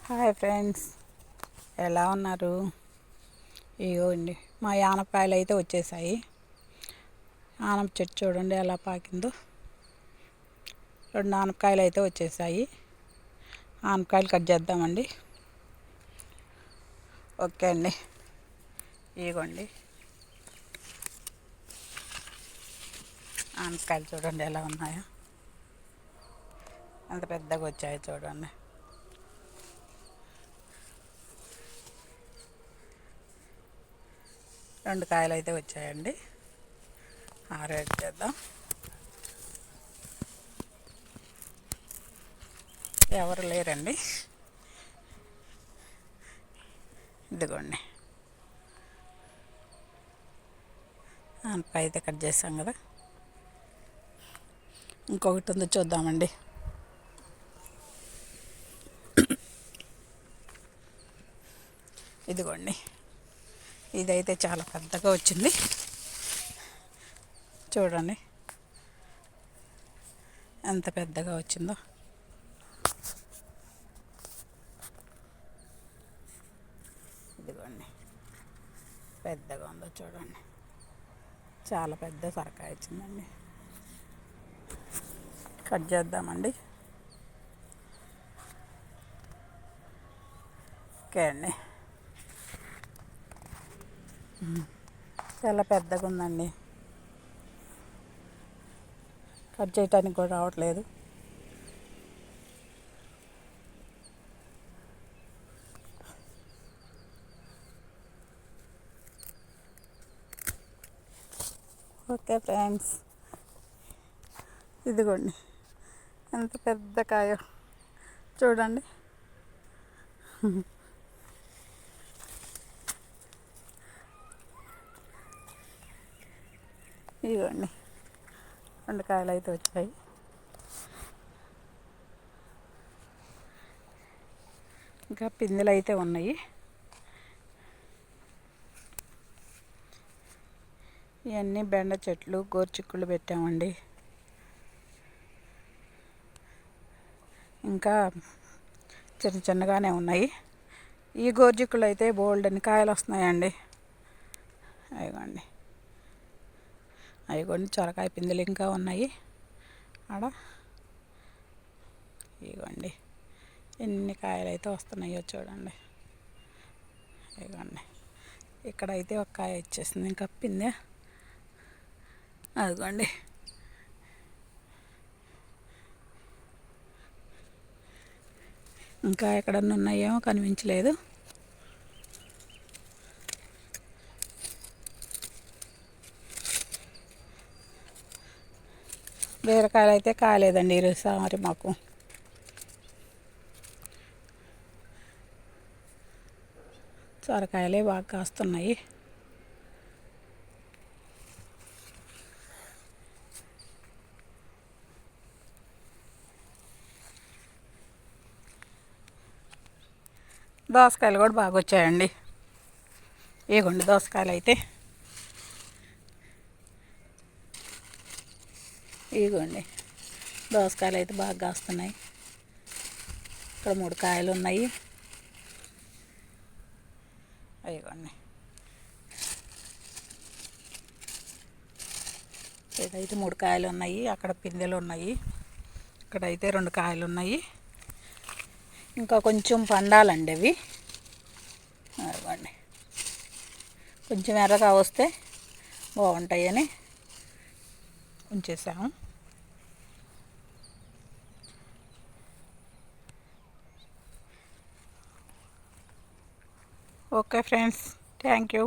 Hi friends, ఎలా ఉన్నారు? ఇగోండి మా ఆనపకాయలు అయితే వచ్చేసాయి. ఆనప చెట్టు చూడండి ఎలా పాకిందో. 2 ఆనపకాయలు అయితే వచ్చేసాయి. ఆనపకాయలు కట్ చేద్దామండి. ఓకే అండి, ఇగోండి ఆనపకాయలు చూడండి ఎలా ఉన్నాయో, ఎంత పెద్దగా వచ్చాయో చూడండి. రెండు కాయలు అయితే వచ్చాయండి. ఆరేట్ చేద్దాం. ఎవరు లేరండి. ఇదిగోండి ఆనపకాయ అయితే కట్ చేసాం కదా. ఇంకొకటి ఉంది, చూద్దామండి. ఇదిగోండి, ఇదైతే చాలా పెద్దగా వచ్చింది చూడండి ఎంత పెద్దగా వచ్చిందో. ఇదిగోండి పెద్దగా ఉందో చూడండి, చాలా పెద్ద సొరకాయ వచ్చిందండి. కట్ చేద్దామండి. ఓకే అండి, చాలా పెద్దగా ఉందండి. కట్ చేయటానికి కూడా రావట్లేదు. ఓకే ఫ్రెండ్స్, ఇదిగోండి ఎంత పెద్ద కాయ చూడండి. ఇదిగోండి 2 కాయలు అయితే వచ్చాయి. ఇంకా పిందెలు అయితే ఉన్నాయి. ఇవన్నీ బెండ చెట్లు, గోరుచిక్కుళ్ళు పెట్టామండి. ఇంకా చిన్న చిన్నగానే ఉన్నాయి. ఈ గోరుచిక్కుళ్ళు అయితే బోల్డని కాయలు వస్తున్నాయండి. అవిగోండి చొరకాయ పిందెలు ఇంకా ఉన్నాయి ఆడ. ఇవ్వండి ఎన్ని కాయలు అయితే వస్తున్నాయో చూడండి. ఇవ్వండి ఇక్కడైతే ఒక కాయ ఇచ్చేసింది, ఇంకా పిందె అదిగోండి. ఇంకా ఎక్కడన్నా ఉన్నాయేమో కనిపించలేదు. బీరకాయలు అయితే కాలేదండి ఈరోజు మరి మాకు. సొరకాయలే బాగా కాస్తున్నాయి. దోసకాయలు కూడా బాగా వచ్చాయండి. ఇగోండి దోసకాయలు అయితే, ఇగోండి దోసకాయలు అయితే బాగా కాస్తున్నాయి. ఇక్కడ 3 కాయలు ఉన్నాయి. ఇగోండి ఇదైతే 3 కాయలు ఉన్నాయి. అక్కడ పిందెలు ఉన్నాయి. ఇక్కడైతే 2 కాయలు ఉన్నాయి. ఇంకా కొంచెం పండాలండి అవి. ఇవ్వండి కొంచెం ఎర్రగా వస్తే బాగుంటాయని ఉంచేసాము. Okay friends, thank you.